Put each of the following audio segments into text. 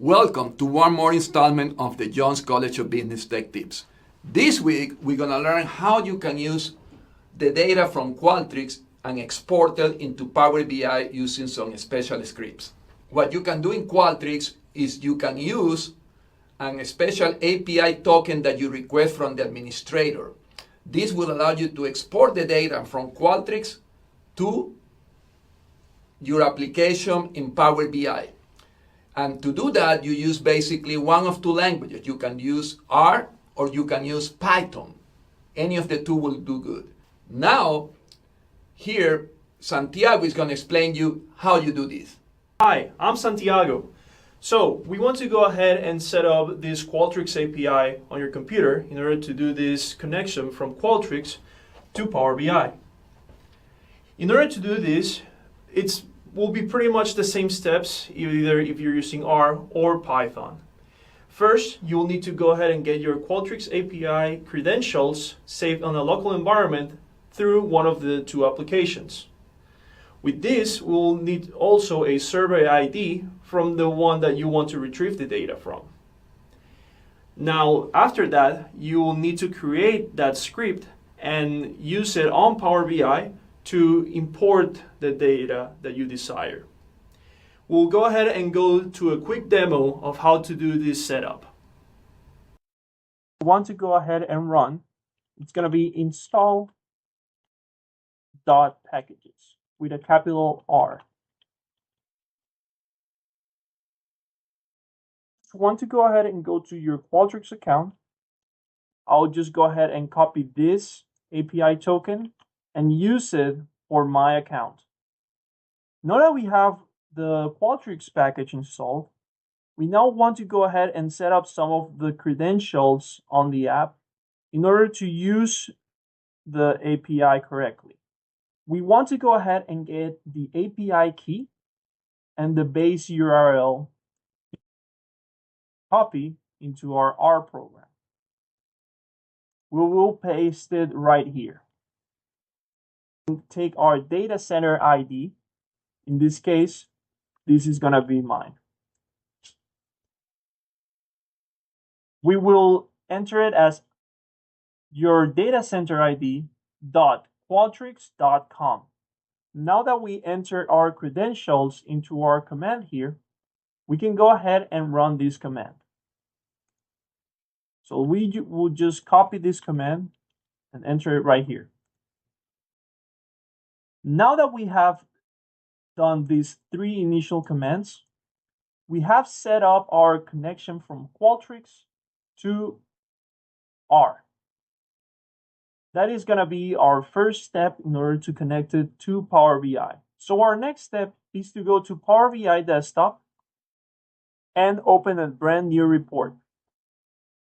Welcome to one more installment of the Jones College of Business Tech Tips. This week, we're going to learn how you can use the data from Qualtrics and export it into Power BI using some special scripts. What you can do in Qualtrics is you can use a special API token that you request from the administrator. This will allow you to export the data from Qualtrics to your application in Power BI. And to do that, you use basically one of two languages. You can use R or you can use Python. Any of the two will do good. Now, here, Santiago is going to explain you how you do this. Hi, I'm Santiago. So we want to go ahead and set up this Qualtrics API on your computer in order to do this connection from Qualtrics to Power BI. In order to do this, it will be pretty much the same steps, either if you're using R or Python. First, you will need to go ahead and get your Qualtrics API credentials saved on a local environment through one of the two applications. With this, we'll need also a survey ID from the one that you want to retrieve the data from. Now, after that, you will need to create that script and use it on Power BI to import the data that you desire. We'll go ahead and go to a quick demo of how to do this setup. I want to go ahead and run. It's going to be install.packages with a capital R. If you want to go ahead and go to your Qualtrics account, I'll just go ahead and copy this API token and use it for my account. Now that we have the Qualtrics package installed, we now want to go ahead and set up some of the credentials on the app in order to use the API correctly. We want to go ahead and get the API key and the base URL copy into our R program. We will paste it right here. Take our data center ID. In this case, this is going to be mine. We will enter it as your data center ID .qualtrics.com. Now that we enter our credentials into our command here, we can go ahead and run this command. So we will just copy this command and enter it right here. Now that we have done these three initial commands, we have set up our connection from Qualtrics to R. That is going to be our first step in order to connect it to Power BI. So our next step is to go to Power BI Desktop and open a brand new report,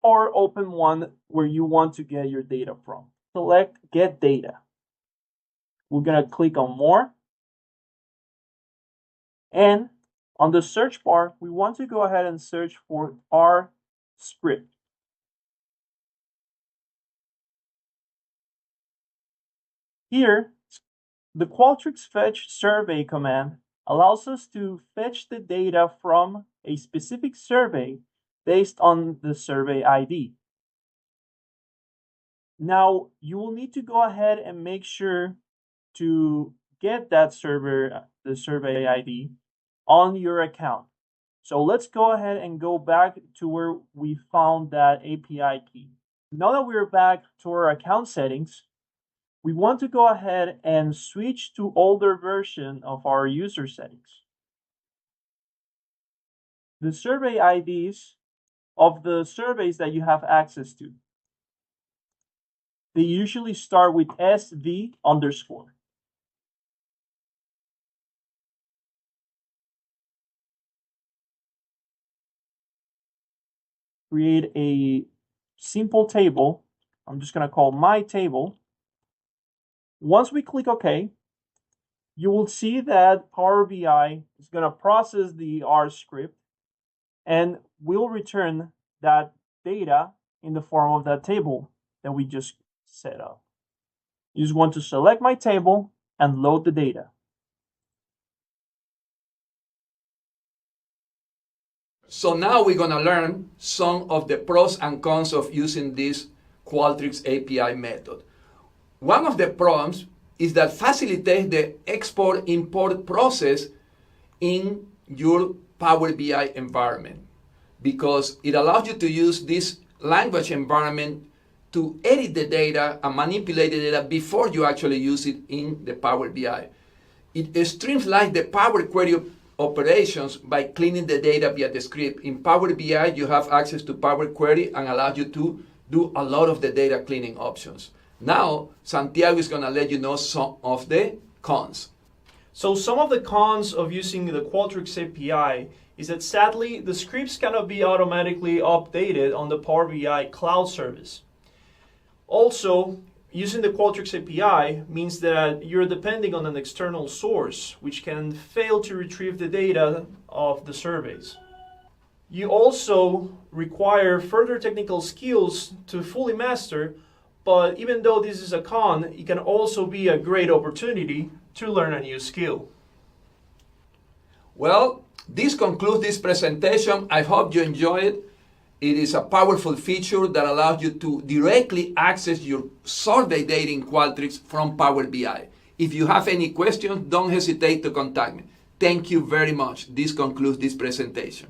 or open one where you want to get your data from. Select Get Data. We're going to click on More. And on the search bar, we want to go ahead and search for R script. Here, the Qualtrics fetch survey command allows us to fetch the data from a specific survey based on the survey ID. Now, you will need to go ahead and make sure to get that the survey ID on your account. So let's go ahead and go back to where we found that API key. Now that we're back to our account settings, we want to go ahead and switch to older version of our user settings. The survey IDs of the surveys that you have access to, they usually start with SV underscore. Create a simple table. I'm just going to call my table. Once we click OK, you will see that Power BI is going to process the R script and will return that data in the form of that table that we just set up. You just want to select my table and load the data. So now we're going to learn some of the pros and cons of using this Qualtrics API method. One of the pros is that facilitates the export-import process in your Power BI environment, because it allows you to use this language environment to edit the data and manipulate the data before you actually use it in the Power BI. It streamlines the Power Query operations by cleaning the data via the script. In Power BI, you have access to Power Query and allows you to do a lot of the data cleaning options. Now, Santiago is going to let you know some of the cons. So some of the cons of using the Qualtrics API is that sadly, the scripts cannot be automatically updated on the Power BI cloud service. Also, using the Qualtrics API means that you're depending on an external source, which can fail to retrieve the data of the surveys. You also require further technical skills to fully master, but even though this is a con, it can also be a great opportunity to learn a new skill. Well, this concludes this presentation. I hope you enjoy it. It is a powerful feature that allows you to directly access your survey data in Qualtrics from Power BI. If you have any questions, don't hesitate to contact me. Thank you very much. This concludes this presentation.